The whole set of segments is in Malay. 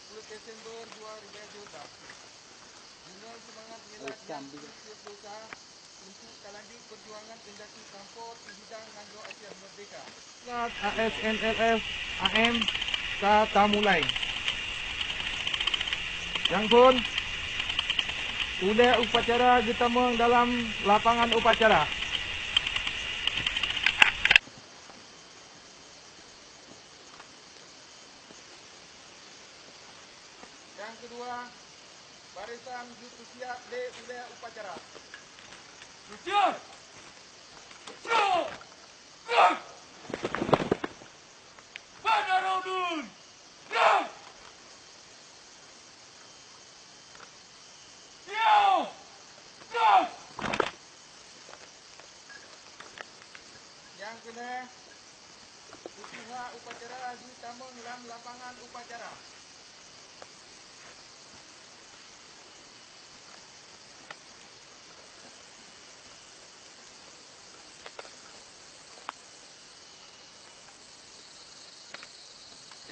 30 Desember 2012. Dengan semangat mengelakkan berusaha untuk Kalandik Perjuangan Pendaki Kampor di bidang Nanggung Aceh Merdeka. ASNLF AM kata mulai. Yang pun sudah upacara ditemung dalam lapangan upacara. Yang kedua, barisan jutu siap di udah upacara. Siap. Siap. Siap. Banarudun. Siap. Siap. Siap. Yang kena usaha upacara ditamung dalam lapangan upacara.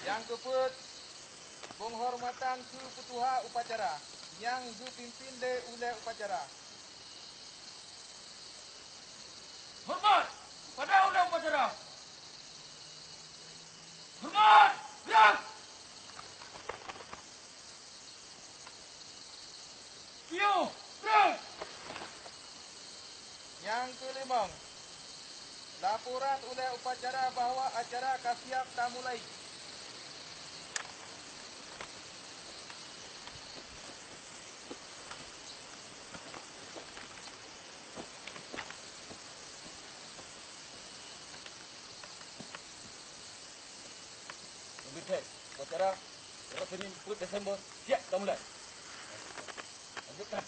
Yang keempat, penghormatan ketua upacara yang dipimpin oleh upacara. Hormat pada udah upacara. Hormat, ya. Yo, yang kelima, laporan oleh upacara bahawa acara kasiap tak mulai. Upacara Senin 10 Desember siap dah mulai. Lanjutkan.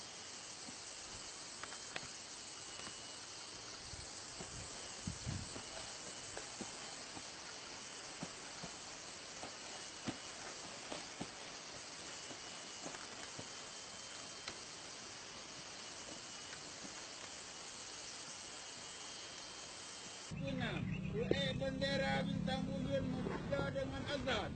Bendera bintang bulan muda dengan azan.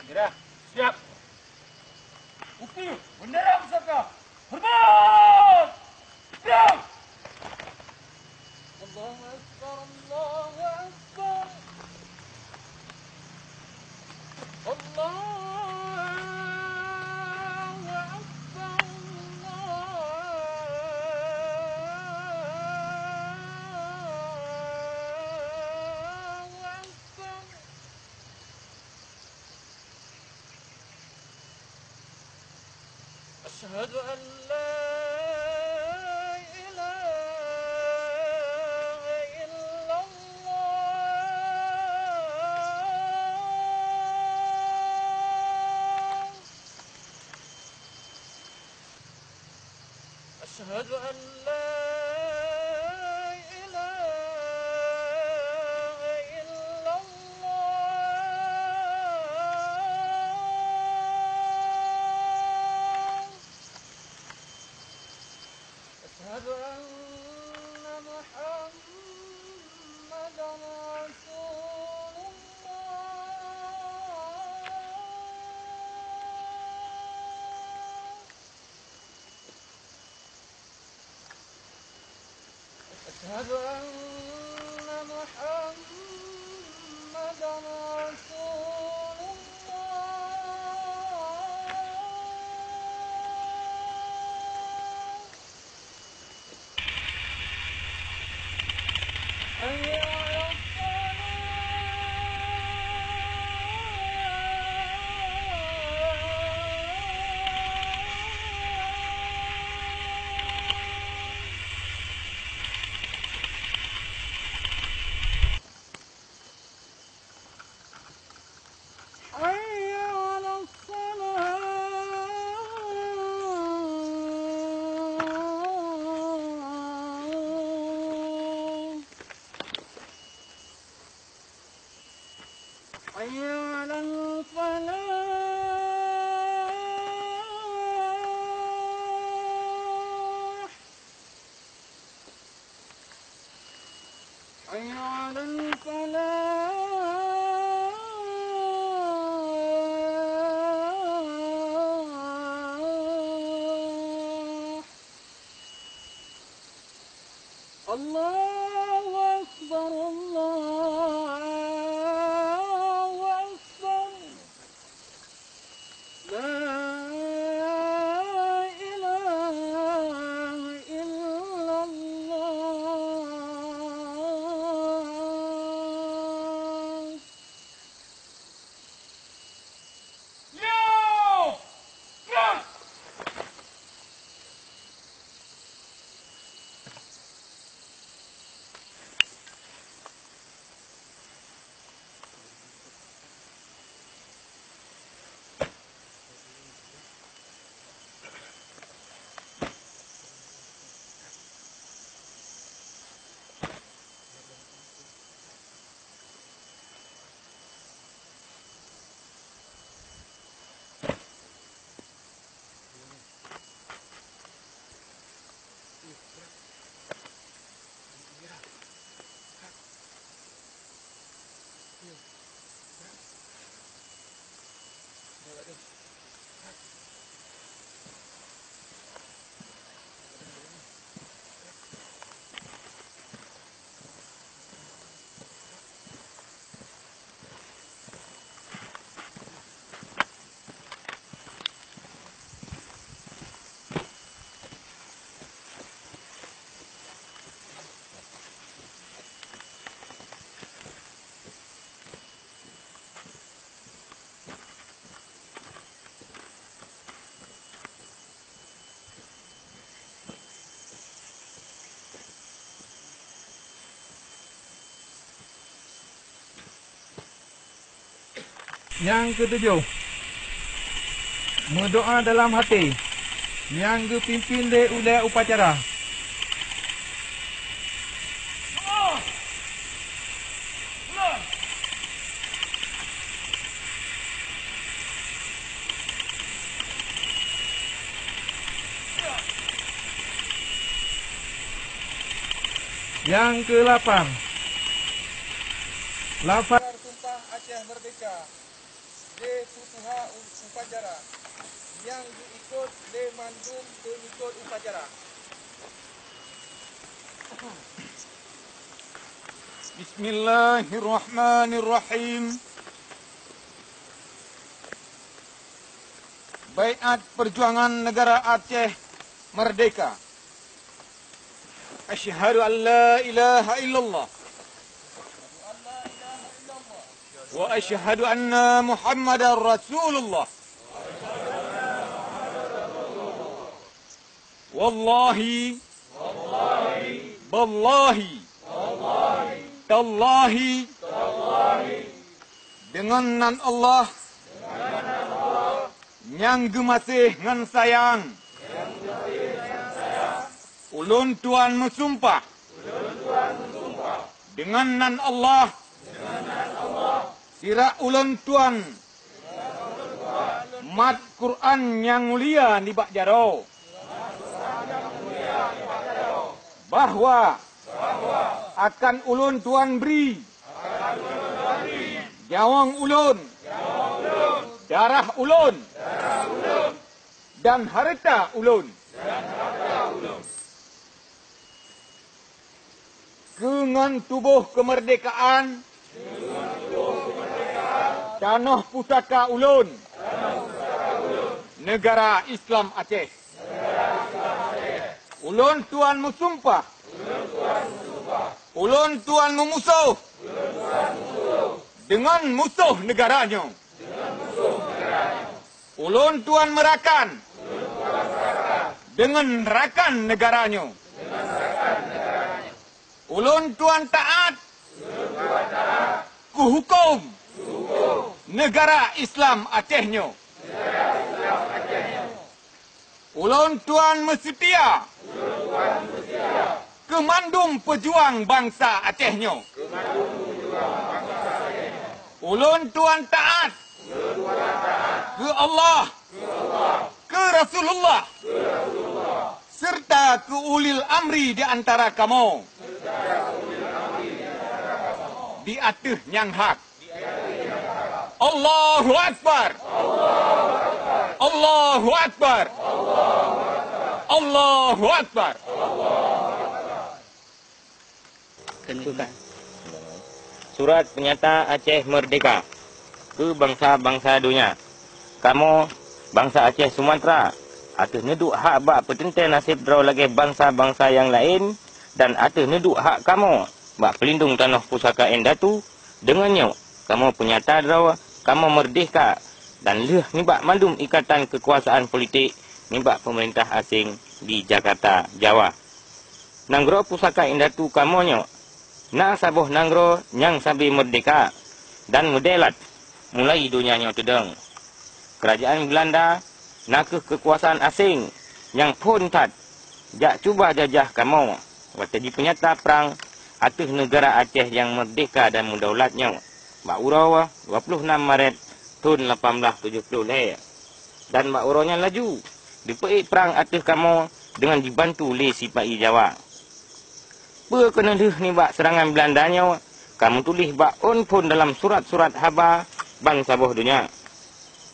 Kira, siap. Bukti, bendera pusaka. Hormat! Siap! Allahu Akbar, Allahu Akbar. Allahu Akbar, Allahu Akbar. أشهد أن لا إله إلا الله أشهد أن لا إله إلا الله. أشهد أن محمدا رسول الله. أشهد أن محمدا رسول الله. حي على حي على الصلاة. حي على الفلاح. حي على الفلاح. الله أكبر الله أكبر. لا إله إلا الله. Yang ketujuh, berdoa dalam hati. Yang kepimpin oleh upacara. Yang ke-8, lafaz Sumpah Aceh Merdeka de Futuha Upacara yang diikut de Mandum pengikut upacara. Bismillahirrahmanirrahim. Baiat Perjuangan Negara Aceh Merdeka. Asyhadu an la ilaha illallah wa asyhadu anna Muhammadar Rasulullah. Wallahi Wallahi Tallahi dengan nan Allah yang gemasih ngan sayang Ulun tuan bersumpah. Dengan nan Allah. Sira ulun tuan. Mat Quran yang mulia ni bak jaro. Bahwa akan ulun tuan beri. Jawang ulun. Darah ulun. Dan harta ulun. Dengan tubuh kemerdekaan. Tanah pusaka ulun. Negara Islam Aceh. Ulun tuan bersumpah. Ulun tuan memusuh. Dengan musuh negaranya. Ulun tuan merakan. Dengan rakan negaranya. Ulun tuan taat. Ku hukum. Negara Islam Acehnya. Ulun tuan bersetia. Kemandum pejuang bangsa Acehnya. Ulun tuan taat. Ke Allah. Ke Rasulullah. Serta ke ulil amri di antara kamu. Di atas yang hak. Allahu Akbar. Allahu Akbar. Allahu Akbar. Tentukan. Surat penyata Aceh Merdeka ke bangsa-bangsa dunia. Kamu bangsa Aceh Sumatera atas neduk hak bak pertentang nasib draw lagi bangsa-bangsa yang lain dan atas neduk hak kamu bak pelindung tanah pusaka Endatu dengannya kamu penyata draw kamu merdeka dan leh ni bak mandum ikatan kekuasaan politik ni bak pemerintah asing di Jakarta, Jawa. Nanggro pusaka Endatu kamonyo na sabuh nanggro nyang sabi merdeka dan modelat mulai dunianya tedeng. Kerajaan Belanda nak kekuasaan asing yang pun tat jak cuba jajah kamu waktu di penyata perang atas negara Aceh yang merdeka dan mendaulatnya. Bak Urau 26 Maret tahun 1870 dan Bak Uraunya laju dipeik perang atas kamu dengan dibantu oleh Sipai Jawa. Kena ni bak serangan Belandanya, kamu tulis bak on pun dalam surat-surat haba bangsa boh dunia.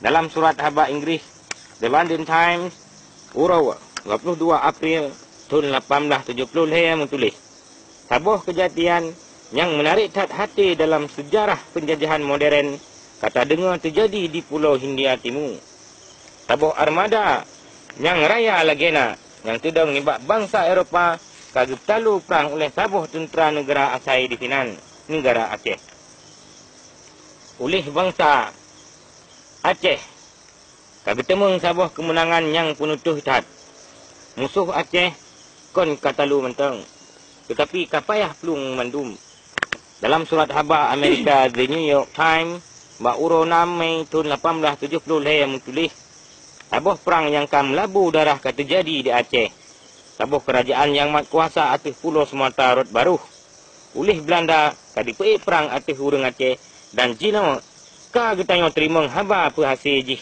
Dalam surat haba Inggris, The London Times, Urau 22 April tahun 1870 menulis, sabuh kejadian yang menarik hati dalam sejarah penjajahan modern kata dengar terjadi di Pulau Hindia Timur. Sabuh armada yang raya lagena yang sedang nibak bangsa Eropah kagip talu perang oleh sabuh tentera negara asai di Sinan, negara Aceh. Oleh bangsa Aceh, kagip temung sabuh kemenangan yang penutuh tat. Musuh Aceh kon katalu menteng, tetapi kapayah pelung mandum. Dalam surat haba Amerika The New York Times, Bak Urau 6 Mei tahun 1870 yang menulis, sabuh perang yang kam labu darah terjadi di Aceh. Sabuh kerajaan yang mat kuasa atas Pulau Sumatera Rot Baru. Oleh Belanda kadipei perang atas urang Aceh dan Cina ka getanyo terima haba apa hasil jih.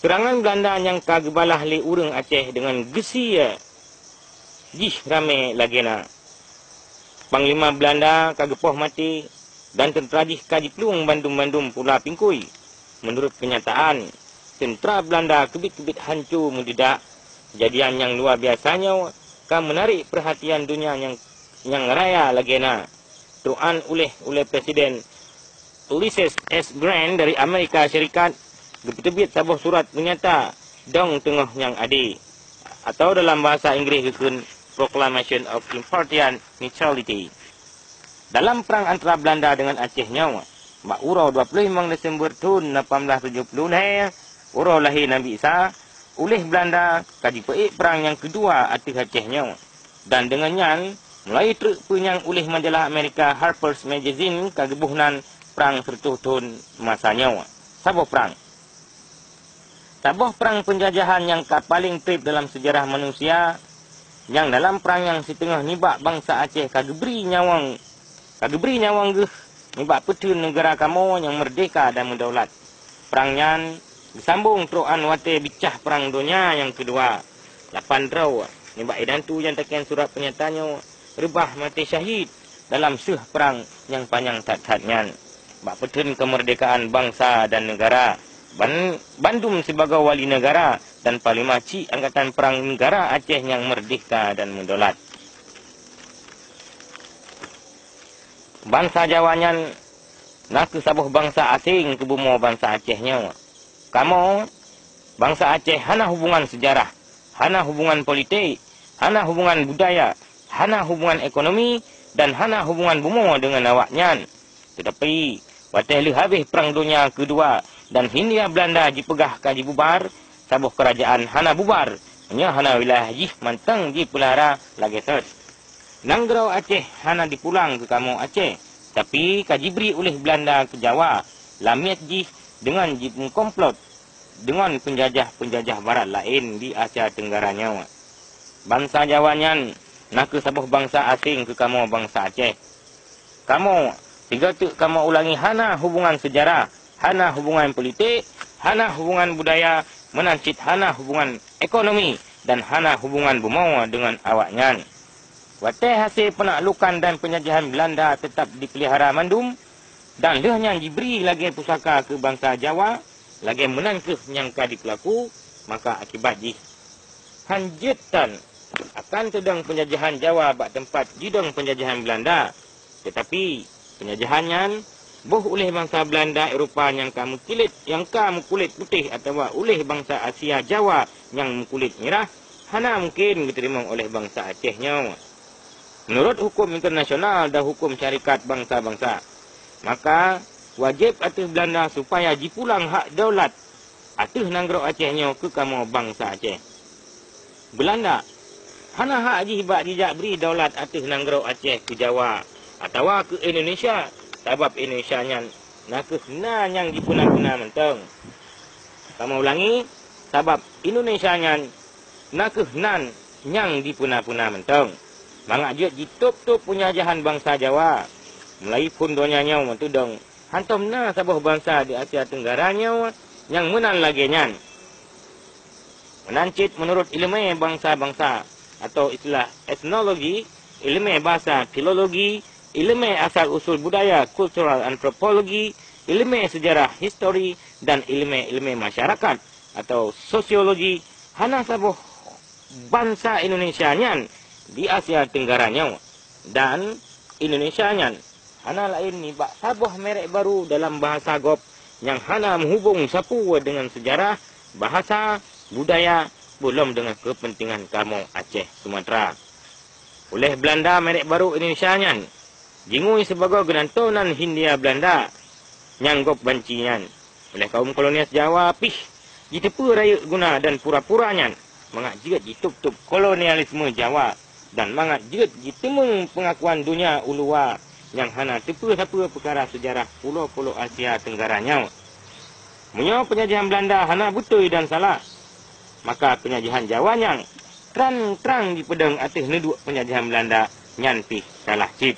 Serangan Belanda yang kagebalah li urang Aceh dengan gesi jih rame lagena. Panglima Belanda kagepoh mati dan tentera jih kajipluang bandum-bandum pula pingkui. Menurut kenyataan, tentera Belanda kebit-kebit hancur mendidak. Kejadian yang luar biasanya kan menarik perhatian dunia yang raya lagena. Tuan oleh Presiden Ulysses S. Grant dari Amerika Syarikat terbit sabuh surat penyata dong tengah yang adi atau dalam bahasa Inggeris dikun Proclamation of Impartial Neutrality. Dalam perang antara Belanda dengan Acehnya, Bak Urau 25 Desember tahun 1870 Urau lahir Nabi Isa oleh Belanda kadipei perang yang kedua atas Acehnya dan dengannya mulai terpenyang oleh majalah Amerika Harper's Magazine kagebuhnan perang tertuhun masanya. Sabuh perang penjajahan yang paling trip dalam sejarah manusia yang dalam perang yang setengah nibak bangsa Aceh kageberi nyawang geh nibak petun negara kamu yang merdeka dan mendaulat. Perang nyan disambung teruan wate bicah perang dunia yang kedua. 8 draw nibak edan tu yang tekan surat pernyataannya rebah mati syahid dalam seuh perang yang panjang tat-tatnyan. Bak petun kemerdekaan bangsa dan negara. Bandung sebagai wali negara dan Panglima Cik Angkatan Perang Negara Aceh yang merdeka dan mendaulat. Bangsa Jawanyan nak sabuh bangsa asing ke bumi bangsa Acehnya. Kamu bangsa Aceh hana hubungan sejarah, hana hubungan politik, hana hubungan budaya, hana hubungan ekonomi dan hana hubungan bumi dengan awaknya. Tetapi wateh lu habis perang dunia kedua dan Hindia Belanda dipegah kaji bubar, sabuh kerajaan hana bubar, nya hana wilayah jih manteng dipelihara lagi set. Nangrau Aceh hana dipulang ke kamu Aceh, tapi kaji beri oleh Belanda ke Jawa, lamiat jih dengan jih komplot dengan penjajah-penjajah barat lain di Asia Tenggaranya. Bangsa Jawanyan nak ke sabuh bangsa asing ke kamu bangsa Aceh. Kamu tiga tu kamu ulangi hana hubungan sejarah, hana hubungan politik, hana hubungan budaya, menancit hana hubungan ekonomi dan hana hubungan bumau dengan awaknya. Wateh hasil penaklukan dan penjajahan Belanda tetap dipelihara mandum dan lehnya diberi lagi pusaka ke bangsa Jawa, lagi menangkeh nyangka dipelaku, maka akibat jih hanjetan akan sedang penjajahan Jawa bak tempat jidong penjajahan Belanda. Tetapi penjajahannya boh oleh bangsa Belanda Eropah yang kamu kulit putih atau oleh bangsa Asia Jawa yang kulit merah hana mungkin diterima oleh bangsa Acehnya. Menurut hukum internasional dan hukum syarikat bangsa-bangsa, maka wajib atas Belanda supaya dipulang hak daulat atas nanggro Acehnya ke kamu bangsa Aceh. Belanda hana hak jibak dijak beri daulat atas nanggro Aceh ke Jawa atau ke Indonesia. Sebab Indonesia nak kena yang dipuna-puna menteng. Kamu ulangi, sebab Indonesia nak kena yang dipuna-puna menteng. Mangak je ditup-tup penjajahan bangsa Jawa. Mulai pun donyanya mentudong. Hantam na sabuh bangsa di Asia Tenggaranya yang menang lagi nyan. Menancit menurut ilmu bangsa-bangsa atau istilah etnologi, ilmu bahasa filologi, ilmu asal-usul budaya, cultural anthropology, ilmu sejarah histori, dan ilmu masyarakat atau sosiologi, hana sabuh bangsa Indonesia nyan di Asia Tenggaranya dan Indonesia nyan hana lain ni bak sabuh merek baru dalam bahasa gop yang hana menghubung sapu dengan sejarah, bahasa, budaya, belum dengan kepentingan kamu Aceh Sumatera. Oleh Belanda merek baru Indonesia nyan jingui sebagai genantonan Hindia Belanda nyanggop bancian oleh kaum kolonial Jawa pih ditepu raya guna dan pura-puranya mangak jeut ditup-tup kolonialisme Jawa dan mangak jeut ditemung pengakuan dunia ulua yang hana tepu-tepu perkara sejarah pulau-pulau Asia Tenggaranya. Munyo penjajahan Belanda hana betul dan salah, maka penjajahan Jawa yang terang-terang dipedang atas neduk penjajahan Belanda nyan pih salah cip.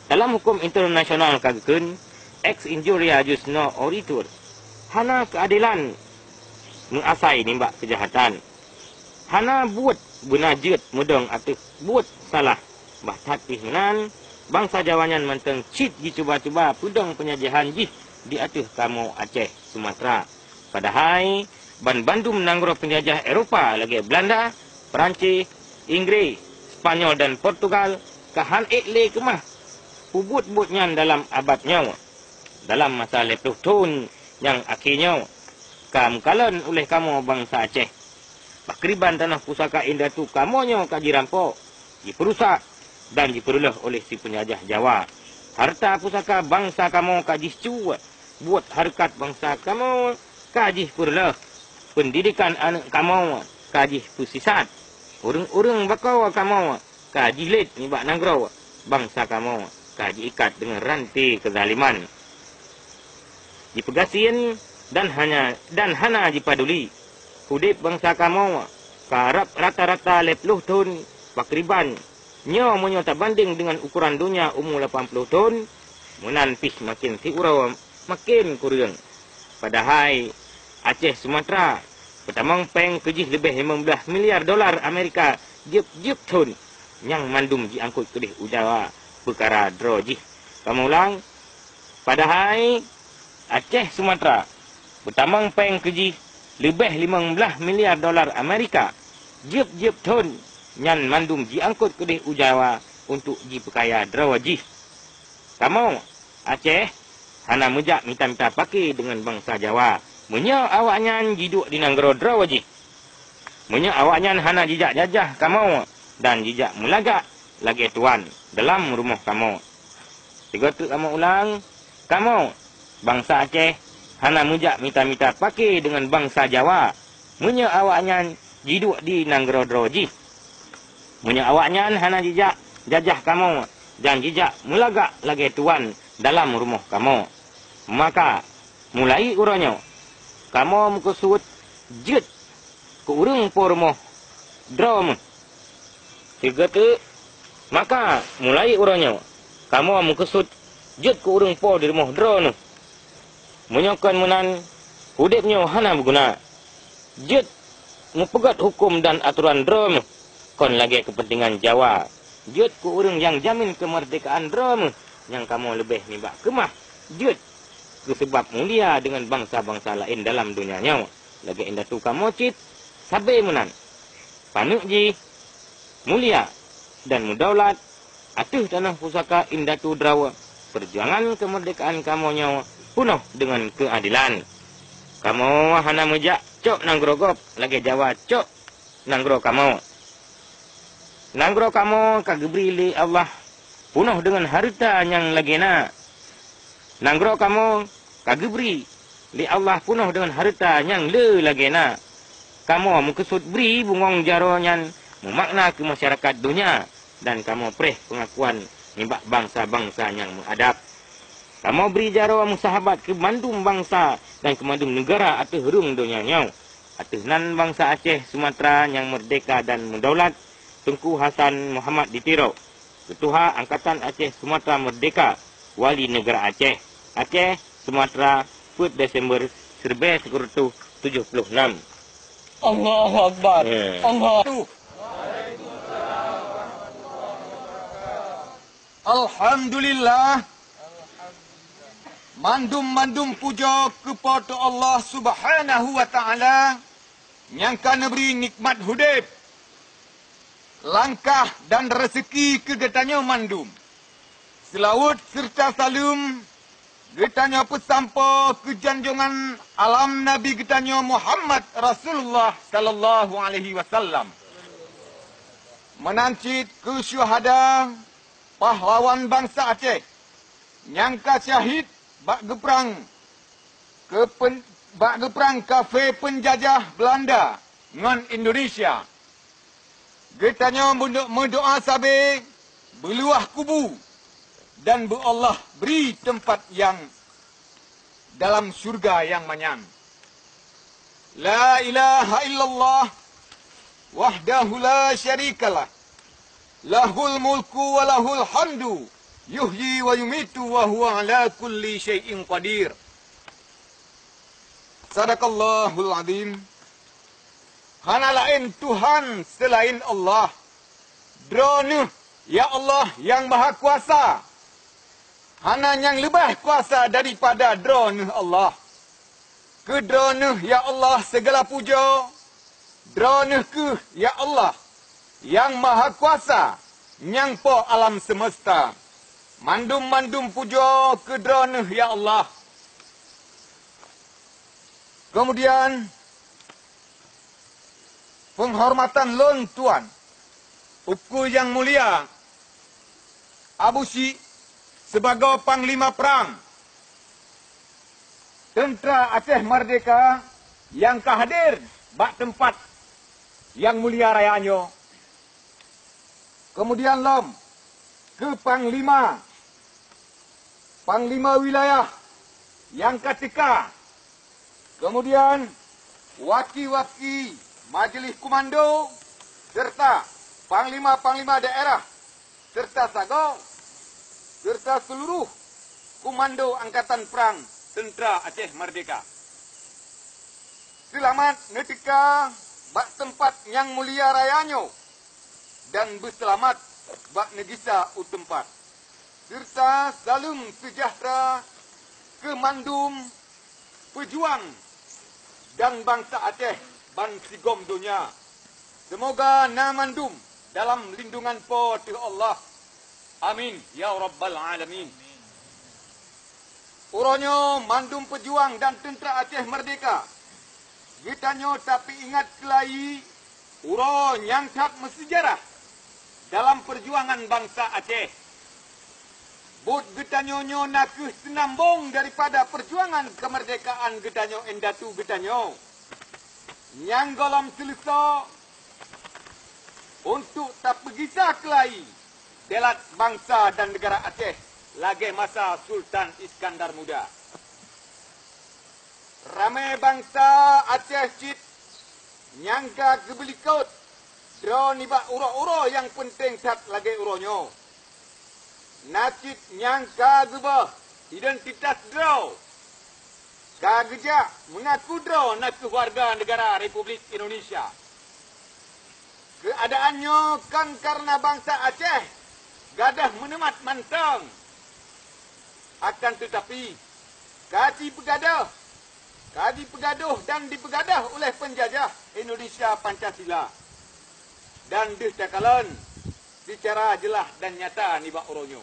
Dalam hukum internasional kagekun, ex injuria jus no oritur, hana keadilan mengasai nimbak kejahatan. Hana buat benajut mudong atau buat salah. Bahtat pihnan, bangsa Jawanyan menteng cit dicuba-cuba pudong penjajahan jih di atas kamu Aceh Sumatera. Padahal Bandung nanggro penjajah Eropah lagi Belanda, Perancis, Inggris, Spanyol dan Portugal kahan ikli kemah ubut-ubutnya dalam abadnya. Dalam masa 50 tahun yang akhirnya kamkalan oleh kamu bangsa Aceh. Pakriban tanah pusaka indah tu kamunya kaji rampok, diperusak dan diperoleh oleh si penjajah Jawa. Harta pusaka bangsa kamu kaji cuat, buat harkat bangsa kamu kaji peroleh. Pendidikan anak kamu kaji pusisat. Urang-urang bakau kamu kaji lid nibak nanggro bangsa kamu kaji ikat dengan rantai kezaliman. Dipegasian dan hana dipaduli. Hudip bangsa kamu Karap rata-rata 80 tahun pakriban. Nyo monyo tak banding dengan ukuran dunia umur 80 tahun. Munan pis makin tiurau makin kurang. Padahal Aceh Sumatera pertamang peng kejih lebih 15 miliar dolar Amerika jep tahun yang mandum diangkut ke Jawa perkara draw jih. Kamu ulang. Padahal Aceh Sumatera pertamang peng kejih lebih 15 miliar dolar Amerika jep tahun yang mandum diangkut ke Jawa untuk ji perkaya draw jih. Kamu Aceh hana mejak minta-minta pakai dengan bangsa Jawa. Munya awaknya hidup di Nanggro draw jih. Munya awaknya hana jejak jajah kamu dan jejak mulagak lagi tuan dalam rumah kamu. Tiga tu kamu ulang. Kamu bangsa Aceh hana mujak minta-minta pakai dengan bangsa Jawa. Munya awaknya hidup di Nanggro draw jih. Munya awaknya hana jejak jajah kamu dan jejak mulagak lagi tuan dalam rumah kamu. Maka mulai uranyo kamu mengkusut jet ke urung po rumah drum. Tiga tu maka mulai uranyo kamu mengkusut jet ke urung po di rumah drone. Menyokan menan hudipnya hana berguna. Jet mempegat hukum dan aturan drum. Kon lagi kepentingan Jawa. Jet ke urung yang jamin kemerdekaan drum. Yang kamu lebih nibak kemah. Jet ke sebab mulia dengan bangsa-bangsa lain dalam dunianya. Lagi indah tu kamu cit. Sabai menan. Panuk ji. Mulia dan mudaulat. Atuh tanah pusaka indah tu drawa. Perjuangan kemerdekaan kamu nyawa penuh dengan keadilan. Kamu hana mejak cok nanggro gop. Lagi Jawa cok nanggro kamu. Nanggro kamu kagebri li Allah. Penuh dengan harta yang lagi na. Nanggro kamu kagebri li Allah penuh dengan harta yang le lagi na. Kamu mengkesut beri bungong jaro yang memakna ke masyarakat dunia. Dan kamu preh pengakuan nimbak bangsa-bangsa yang mengadap. Kamu beri jaro sahabat ke mandum bangsa dan ke mandum negara atau hurung dunia nyau. Atau nan bangsa Aceh Sumatera yang merdeka dan mendaulat. Tengku Hasan Muhammad Ditiro. Ketua Angkatan Aceh Sumatera Merdeka. Wali Negara Aceh. Aceh Sumatera 4 Desember 1976. Allahu Akbar. Allah. Alhamdulillah. Mandum puja kepada Allah Subhanahu wa taala yang kana beri nikmat hidup, langkah dan rezeki ke getanya mandum. Selawat serta salam getanya pesampa ke janjungan alam Nabi getanya Muhammad Rasulullah sallallahu alaihi wasallam. Menancit ke syuhada pahlawan bangsa Aceh yang syahid bak geperang kafe penjajah Belanda dengan Indonesia. Getanya mendoa sabe beluah kubu dan bu Allah beri tempat yang dalam syurga yang manyang. La ilaha illallah wahdahu la syarikalah. Lahul mulku wa lahul hamdu. Yuhyi wa yumitu wa huwa ala kulli syai'in qadir. Sadaqallahul azim. Hana lain Tuhan selain Allah. Drone ya Allah yang maha kuasa. Hana yang lebih kuasa daripada drone Allah. Ke drone ya Allah segala puja. Drone ke ya Allah yang maha kuasa nyangpo alam semesta. Mandum puja ke drone ya Allah. Kemudian penghormatan lon tuan Uku yang mulia Abu Syik sebagai panglima perang Tentera Aceh Merdeka yang kehadir bak tempat yang mulia rayanyo. Kemudian lom ke Panglima wilayah yang ketika. Kemudian waki-waki Majlis Komando serta Panglima-Panglima daerah serta Sagong serta seluruh Komando Angkatan Perang Tentera Aceh Merdeka. Selamat netika bak tempat yang mulia rayanyo dan berselamat bak negisa utempat. Serta salam sejahtera ke mandum pejuang dan bangsa Aceh ban sigom dunia. Semoga na mandum dalam lindungan po Tuhan Allah. Amin ya rabbal alamin. Uronyo mandum pejuang dan tentera Aceh Merdeka. Gitanyo tapi ingat kelai uro yang tak bersejarah dalam perjuangan bangsa Aceh. Bud gitanyo nak senambung daripada perjuangan kemerdekaan gitanyo endatu gitanyo. Yang golom selesa untuk tak bergisah kelai delat bangsa dan negara Aceh lagi masa Sultan Iskandar Muda. Ramai bangsa Aceh cit nyangka kebelikut dro nibak uro-uro yang penting sat lagi uronyo. Nacit nyangka gebah identitas dro. Kagejak mengaku dro nak warga negara Republik Indonesia. Keadaannya kan karena bangsa Aceh gadah menemat mantang. Akan tetapi kaji pegaduh dan dipegadah oleh penjajah Indonesia Pancasila. Dan disekalan secara jelas dan nyata nibak uronyo.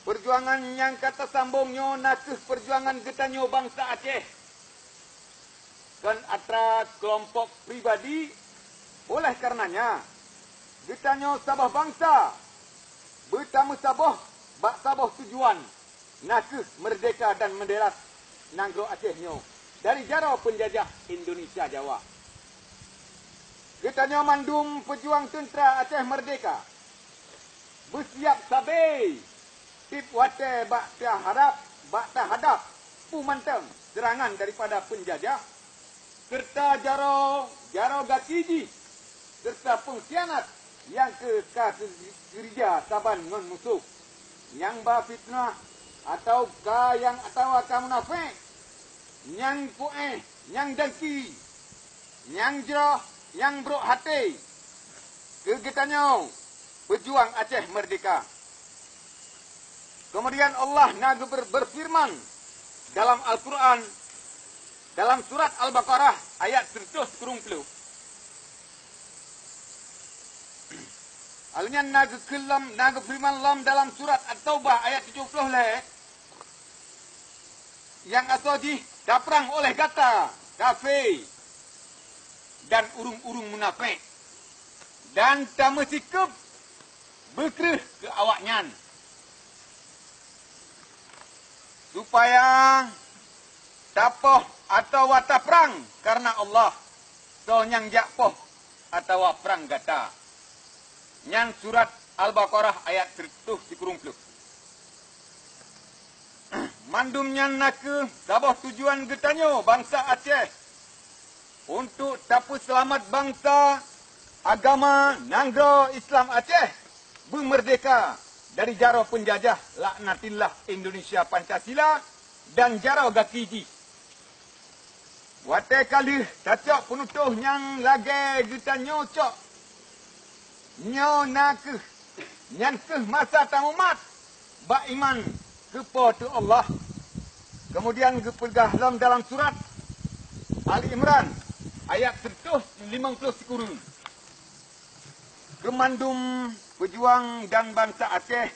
Perjuangan yang kata sambungnya nakih perjuangan getanyo bangsa Aceh. Kan atra kelompok pribadi, oleh karenanya getanyo sabah bangsa bertamu sabah bak sabah tujuan nakih merdeka dan menderat Nanggro Acehnyo dari jaro penjajah Indonesia Jawa. Getanyo mandum pejuang tentera Aceh Merdeka bersiap sabai tip wate bak tahadap pumanteng serangan daripada penjajah serta jaro gakiji serta pengkhianat yang ke kerja saban ngon musuh yang ba fitnah atau akan munafik yang pueh yang dengki yang jerah yang brok hati kegiatannya pejuang Aceh Merdeka. Kemudian Allah nak berfirman dalam Al-Quran dalam surat Al-Baqarah ayat 130. Alnya nak firman lam dalam surat At-Taubah ayat 70 leh. Yang asoji daprang oleh kata kafir dan urung-urung munafik dan tamu sikap berkerih ke awaknya supaya tapoh atau wata perang karena Allah so nyang jakpoh atau perang gata nyang surat Al-Baqarah ayat 130. Mandumnya nak sabah tujuan getanyo bangsa Aceh untuk tapu selamat bangsa agama Nanggro Islam Aceh bermerdeka dari jaro penjajah laknatillah Indonesia Pancasila dan jaro gakiji. Wate kali cacok penutuh yang lagi getanyo cok nyo nak nyan ke masa tamumat ba iman kepada Allah. Kemudian kepegah dalam surat Ali Imran ayat 150 sekurun. Kemandum pejuang dan bangsa Aceh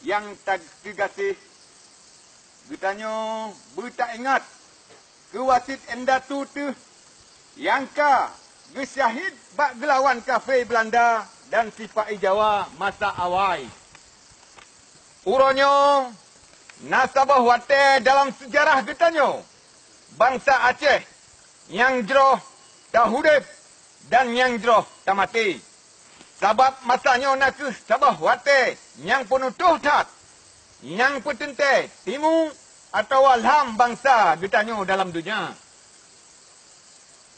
yang tak digasih getanyo bertak ingat kewasit endatu tu yang ka gesyahid bak gelawan kafir Belanda dan sifai Jawa masa awal. Uronyo nasabah wate dalam sejarah getanyo bangsa Aceh yang jeroh tahudib dan yang jeroh tamati. Sebab masanya nak sabah wate yang penutuh tak yang petente timu atau alham bangsa getanyo dalam dunia.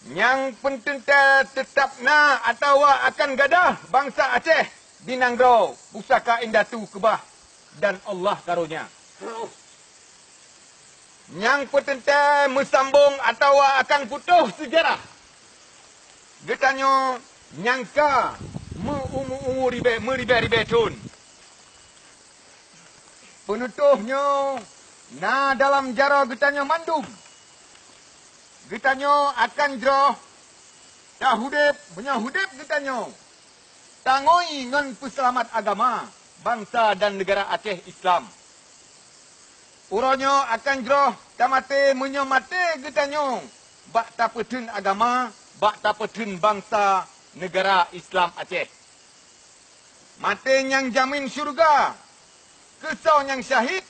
yang pententa tetap na atau akan gadah bangsa Aceh di Nanggro, pusaka Indatu Kebah dan Allah karunia. Yang pententa mesambung atau akan putus sejarah. Getanyo nyangka meribe tun. Penutuhnya na dalam jara getanyo mandum. Getanyo akan jroh dah hudip, punya hudip getanyo. Tangoi ngan peselamat agama, bangsa dan negara Aceh Islam. Uronyo akan jroh tamate menyomate getanyo. Bak tapetun agama, bak tapetun bangsa negara Islam Aceh. Mate yang jamin syurga, kesau yang syahid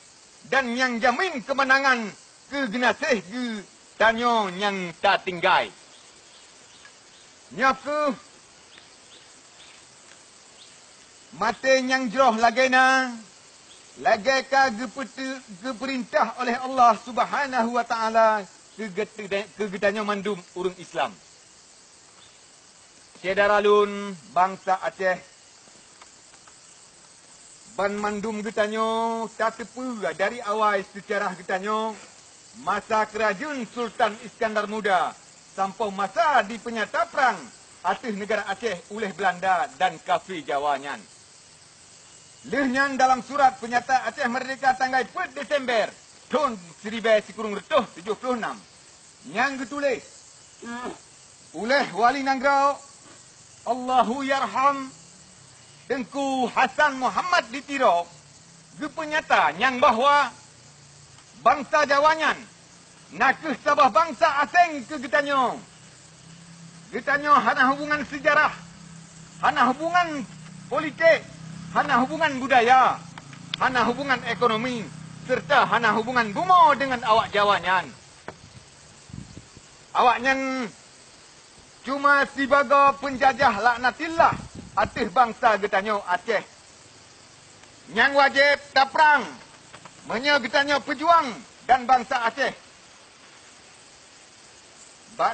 dan yang jamin kemenangan ke generasi getanyo yang tak tinggai. Nyaku mate yang jroh lagena lageka geperintah oleh Allah Subhanahu wa taala ke getanyo mandum urang Islam. Sedaralun bangsa Aceh ban mandum getanyo tak tepu dari awal sejarah getanyo masa kerajaan Sultan Iskandar Muda sampai masa di penyata perang atas negara Aceh oleh Belanda dan kafir Jawanyan. Lehnya dalam surat penyata Aceh Merdeka tanggal 4 Desember tahun 1976 yang ditulis oleh Wali Nanggro Allahu Yarham Tengku Hasan Muhammad Ditiro gepenyata yang bahawa bangsa Jawanyan nak ke sabah bangsa asing ke getanyo. Getanyo hana hubungan sejarah, hana hubungan politik, hana hubungan budaya, hana hubungan ekonomi, serta hana hubungan bumo dengan awak Jawanyan. Awaknyan cuma sebagai penjajah laknatillah atas bangsa getanyo Aceh. Yang wajib tak perang, menye getanyo pejuang dan bangsa Aceh.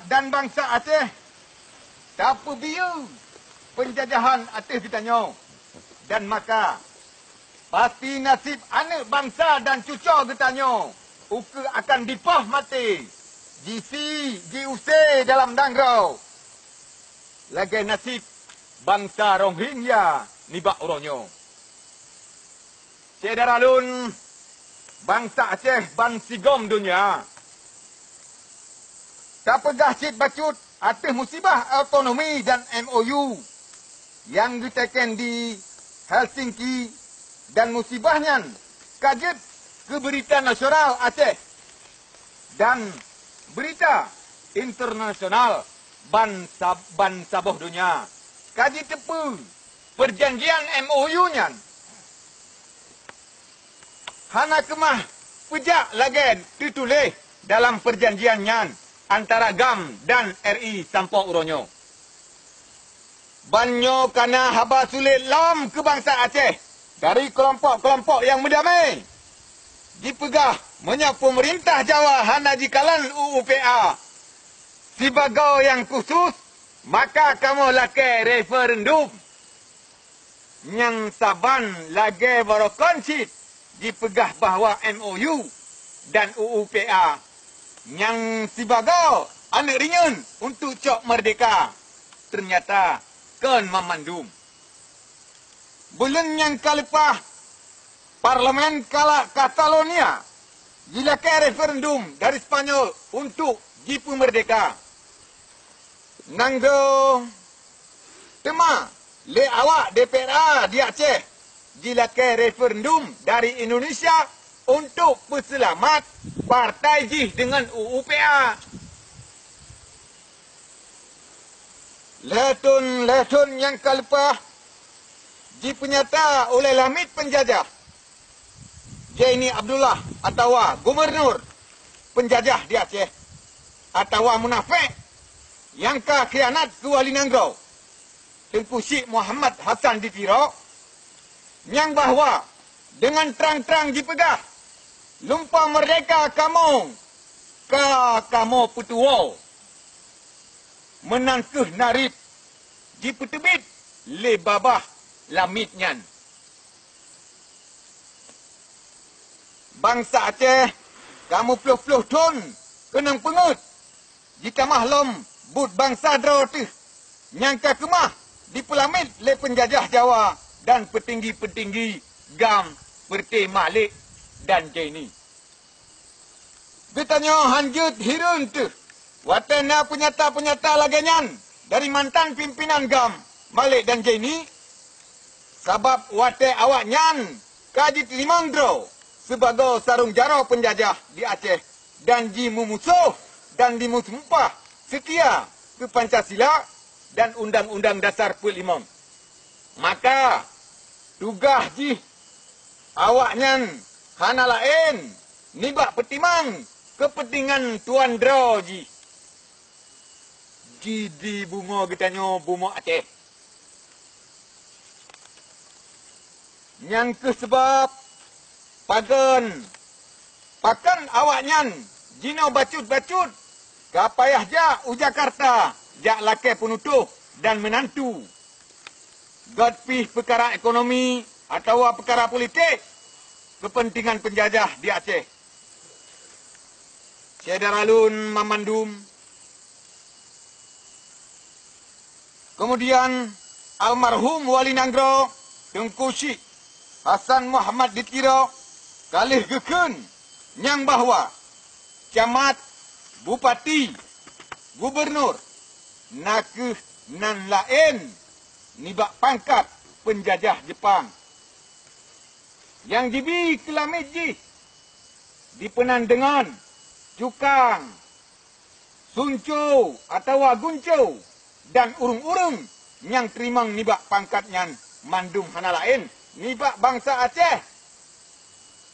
Dan bangsa Aceh tak perbiu penjajahan atas getanyo. Dan maka pasti nasib anak bangsa dan cucu getanyo uke akan dipah mati. Diusir dalam Nanggro. Lagi nasib bangsa Rohingya nibak uronyo. Sedaralun bangsa Aceh ban sigom dunia. Tak pegah cit bacut atas musibah autonomi dan MOU yang ditekan di Helsinki dan musibahnya kajet ke berita nasional Aceh dan berita internasional ban saboh dunia. Kaji tepu perjanjian MOU-nya. Hana kemah pejak lagi ditulis dalam perjanjiannya antara GAM dan RI sampo uronyo. Banyo kana haba sulit lam ke bangsa Aceh dari kelompok-kelompok yang berdamai. Dipegah menyak pemerintah Jawa hana jikalan UUPA sebagai yang khusus, maka kamu laki referendum yang saban lagi berkonsit dipegah bahawa MOU dan UUPA yang sebagai anak ringan untuk cok merdeka ternyata kan memandum. Bulan yang kalepah Parlemen Catalonia dilakukan referendum dari Spanyol untuk jipu merdeka. Nanggo tema le awak DPRA di Aceh dilakukan referendum dari Indonesia untuk peselamat partai jih dengan UUPA. Letun yang kalepah dipenyata oleh Lamid penjajah Jaini Abdullah atau gubernur penjajah di Aceh atau munafik yang khianat ke Wali Nanggro Tengku Syekh Muhammad Hasan Ditiro yang bahawa dengan terang-terang dipegah lumpang merdeka kamu putuo menangkeh narit di petebit le babah lamit nyan. Bangsa Aceh, kamu peluh-peluh tun, kenang pengut. Jika mahlum, but bangsa draw tu, nyangka kemah, di pelamit le penjajah Jawa dan petinggi-petinggi gam Perti Malik dan Jaini. Betanya hanjut hirun tu, watena penyata-penyata lagenyan dari mantan pimpinan gam Malik dan Jaini, sabab wate awak nyan kaji tirimang draw sebagai sarung jarau penjajah di Aceh dan ji memusuh dan dimusumpah setia ke Pancasila dan Undang-Undang Dasar 45. Maka tugas ji awaknya hana lain nibak petimang kepentingan tuan draw ji. Ji di bunga getanyo bunga Aceh. Yang kesebab pakan awaknya jino bacut-bacut kapayah ja u Jakarta jak lake penutuh dan menantu. Godpih perkara ekonomi atau perkara politik kepentingan penjajah di Aceh. Syedaralun Mamandum. Kemudian almarhum Wali Nanggro Tengku Syekh Hasan Muhammad dikira kalih geken nyang bahwa camat, bupati, gubernur nakeh nan lain nibak pangkat penjajah Jepang. Yang jibi kelamit ji dipenan dengan cukang, suncu atau guncau dan urung-urung yang terimang nibak pangkatnya mandum hana lain nibak bangsa Aceh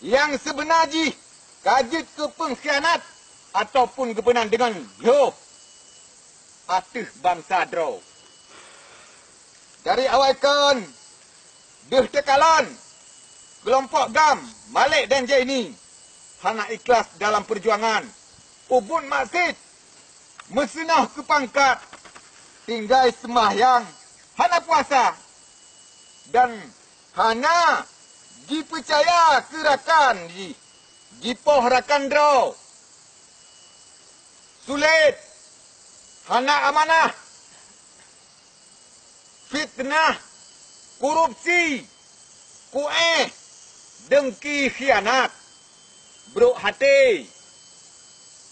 yang sebenarnya kajit ke pengkhianat ataupun kepenan dengan yo atih bangsa draw. Dari awal kan deh tekalan kelompok gam Malik dan Jaini hana ikhlas dalam perjuangan ubun maksud mesenah ke pangkat tinggal sembahyang hana puasa dan hana dipercaya ke rakan jipoh rakan draw sulit hana amanah fitnah korupsi kueh dengki khianat buruk hati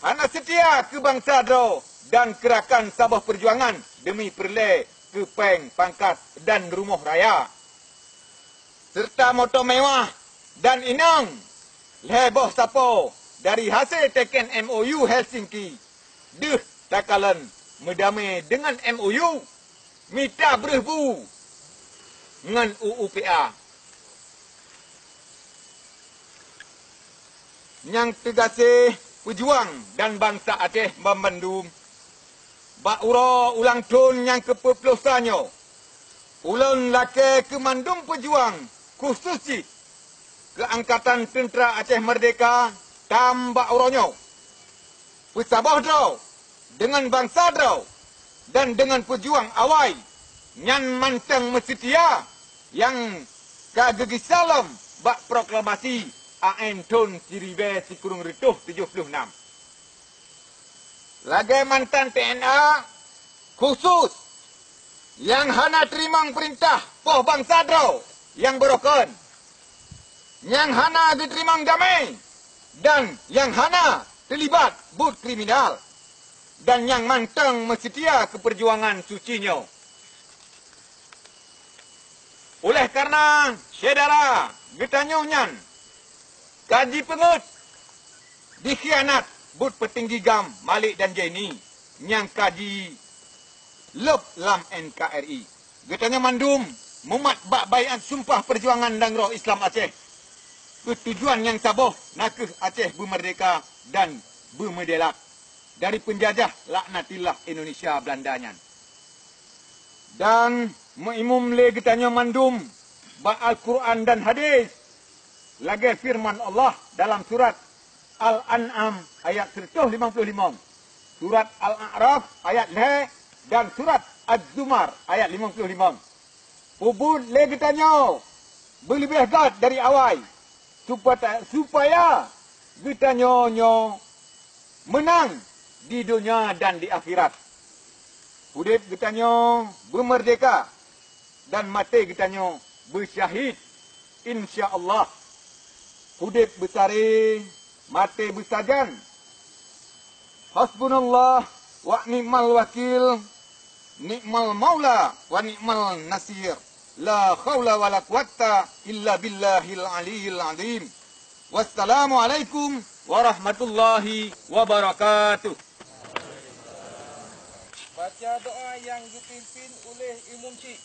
hana setia ke bangsa draw dan gerakan Sabah Perjuangan demi perleh ke peng pangkat dan rumah raya serta motor mewah dan inang leboh sapo dari hasil teken MOU Helsinki deh takalan medamai dengan MOU mita berhbu dengan UUPA yang tegasih pejuang dan bangsa Aceh Membandum bak ura ulang tahun yang ke-10 ulun lake ke mandum pejuang khusus keangkatan tentera Aceh Merdeka tambak uronyo pesabah draw dengan bangsa draw dan dengan pejuang awai nyan manteng mesetia yang kagegi salam bak proklamasi AN Tun Siribe Sikurung Rituh 76. Lagai mantan TNA khusus yang hana terimang perintah poh bangsa draw yang berokan, yang hana diterimang damai dan yang hana terlibat but kriminal dan yang manteng mesetia ke perjuangan sucinya. Oleh karena saudara getanyonyan kaji pengut dikhianat but petinggi gam Malik dan Jaini yang kaji lep lam NKRI. Getanya mandum mumat bak baiat sumpah perjuangan dan roh Islam Aceh. Ketujuan yang saboh nakeh Aceh bermerdeka dan bermedelak dari penjajah laknatillah Indonesia Belandanya. Dan mengimum le getanya mandum bak Al-Quran dan hadis. Lagi firman Allah dalam surat Al-An'am ayat 155. Surat Al-A'raf ayat le dan surat Az-Zumar ayat 55. Ubud le getanyo berlebih gat dari awal supaya getanyo menang di dunia dan di akhirat. Udip getanyo bermerdeka dan mati getanyo bersyahid insya-Allah. Udip besari mati bersajan. Hasbunallah wa ni'mal wakil, ni'mal maula wa ni'mal nasir. La khawla wa la quwata illa billahil aliyil azim. Wassalamualaikum warahmatullahi wabarakatuh. Baca doa yang dipimpin oleh Imam Cik.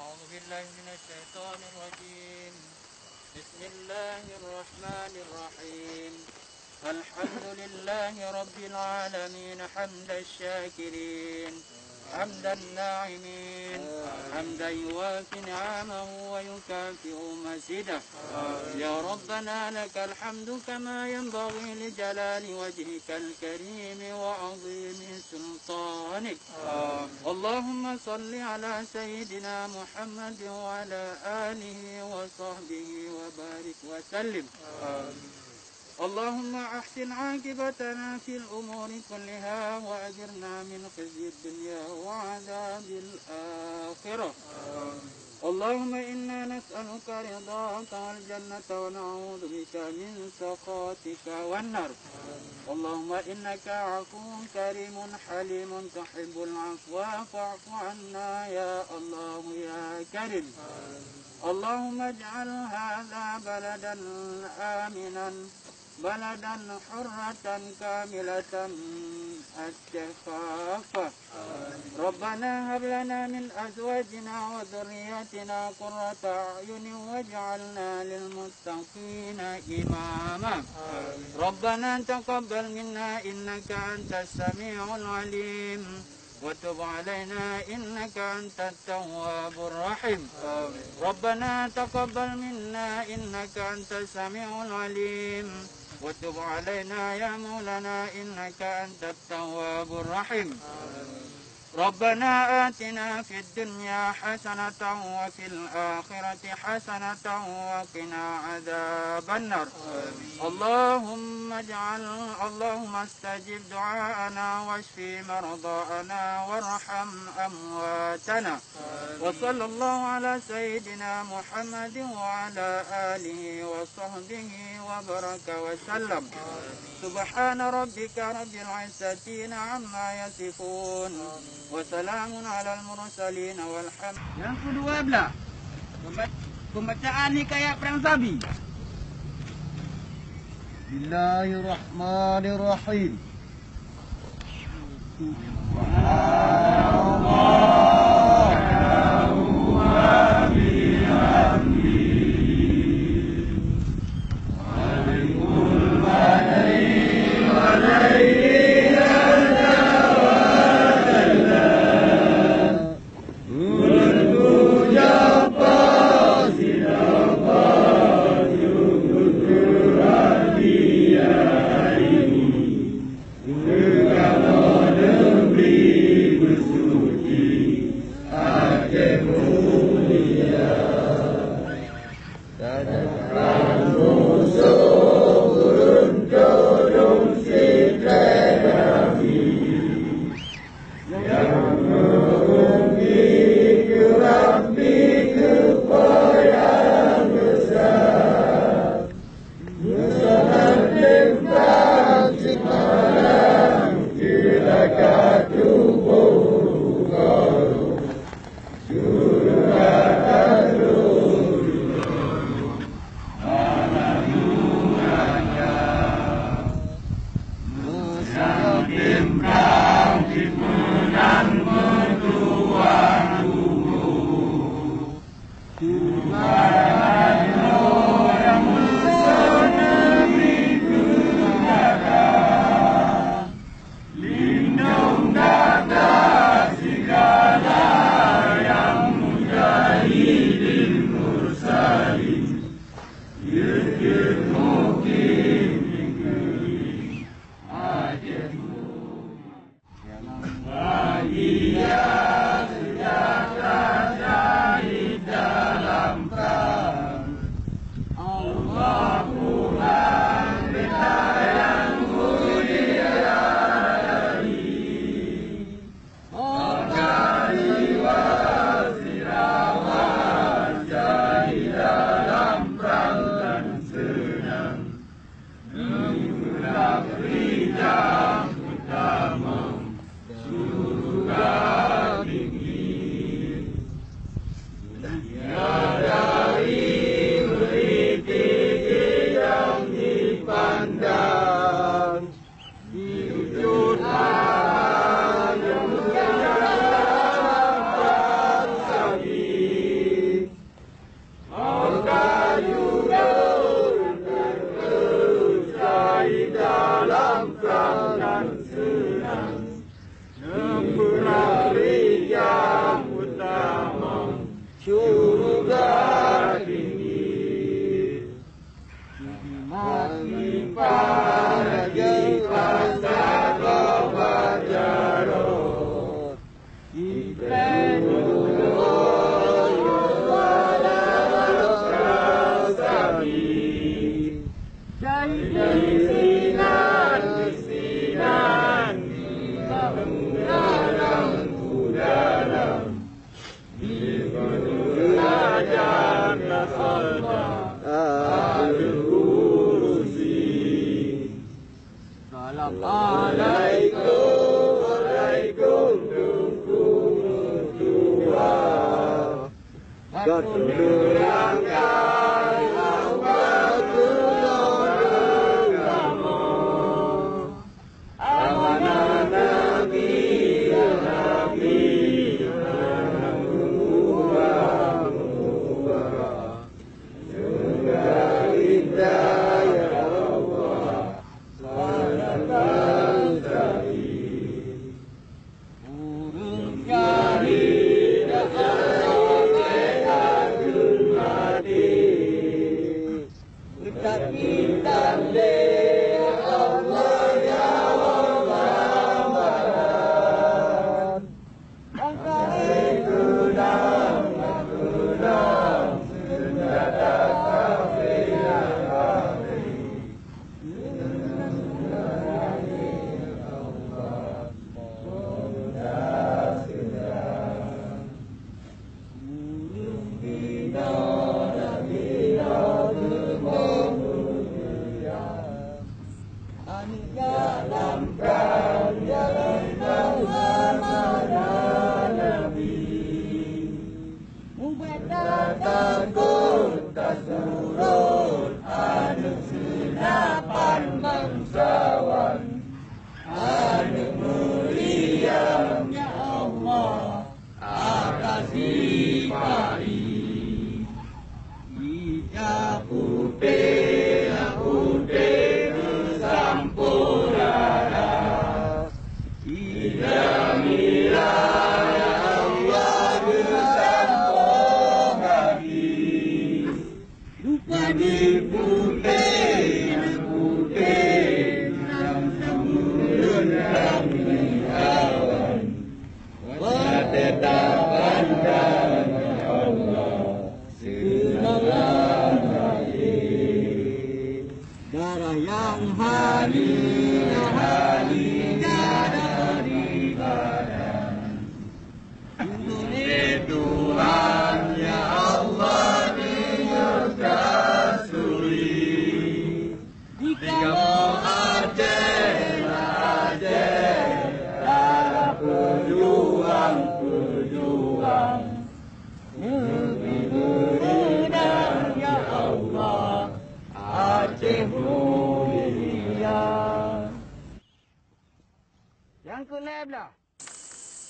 A'udzubillahi minasyaitonirrajim. Bismillahirrahmanirrahim. Alhamdulillahi rabbil alamin hamdan syakirin. حمدا الناعمين حمدا يوافي نعمه ويكافئ مزيده يا ربنا لك الحمد كما ينبغي لجلال وجهك الكريم وعظيم سلطانك اللهم صل على سيدنا محمد وعلى آله وصحبه وبارك وسلم اللهم أحسن عاقبتنا في الأمور كلها وأجرنا من خزي الدنيا وعذاب الآخرة اللهم إنا نسألك رضاك والجنة ونعوذ بك من سخطك والنار اللهم إنك عفو كريم حليم تحب العفو فاعف عنا يا الله يا كريم اللهم اجعل هذا بلدا آمنا بلدا حرة كاملة الشفافة ربنا هب لنا من أزواجنا وذرياتنا قرة أعين واجعلنا للمتقين إماما ربنا تقبل منا إنك أنت السميع العليم وتب علينا إنك أنت التواب الرحيم ربنا تقبل منا إنك أنت السميع العليم وتب علينا يا مولانا إنك أنت التواب الرحيم ربنا آتنا في الدنيا حسنة وفي الآخرة حسنة وقنا عذاب النار اللهم استجب دعاءنا واشف مرضانا وارحم أمواتنا وصلى الله على سيدنا محمد وعلى آله وصحبه وبارك وسلم سبحان ربك رب العزة عما يصفون وسلام على المرسلين والحمد. Yang kedua belah pembacaan hikayat perang Sabi. Bismillahirrahmanirrahim.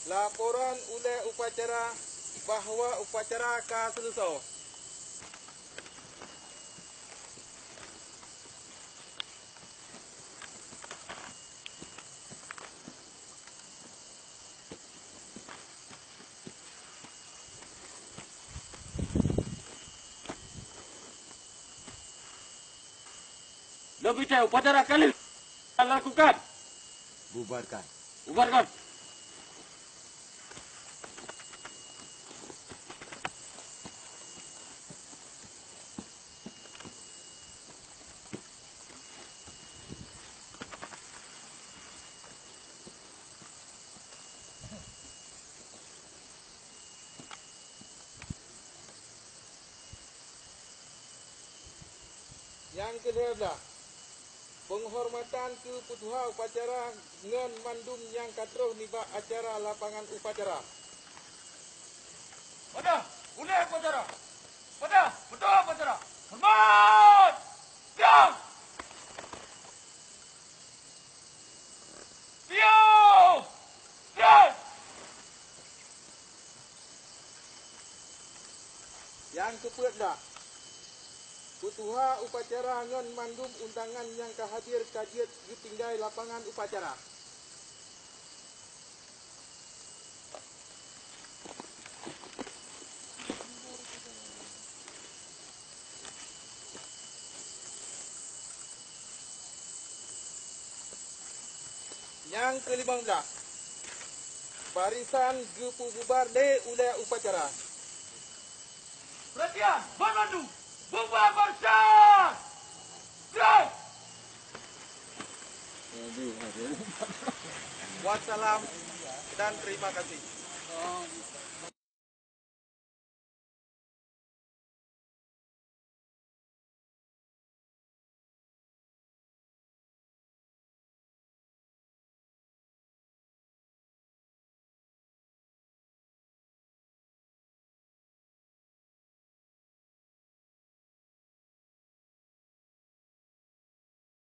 Laporan oleh upacara bahawa upacara akan selesai. Lebih jauh upacara kali lakukan. Bubarkan. Bubarkan. Yang kedua, penghormatan ke petuah upacara dengan mandum yang katruh nibak acara lapangan upacara. Pada, boleh upacara. Pada, betul upacara. Hormat. Diam. Diam. Diam. Yang kedua, petuah upacara dengan mandum undangan yang kehadir kajiat di tinggai lapangan upacara. Yang ke-15, barisan gepu bubar le oleh upacara. Perhatian, bermandu. Bubar barisan. Gerak. Wassalam dan terima kasih.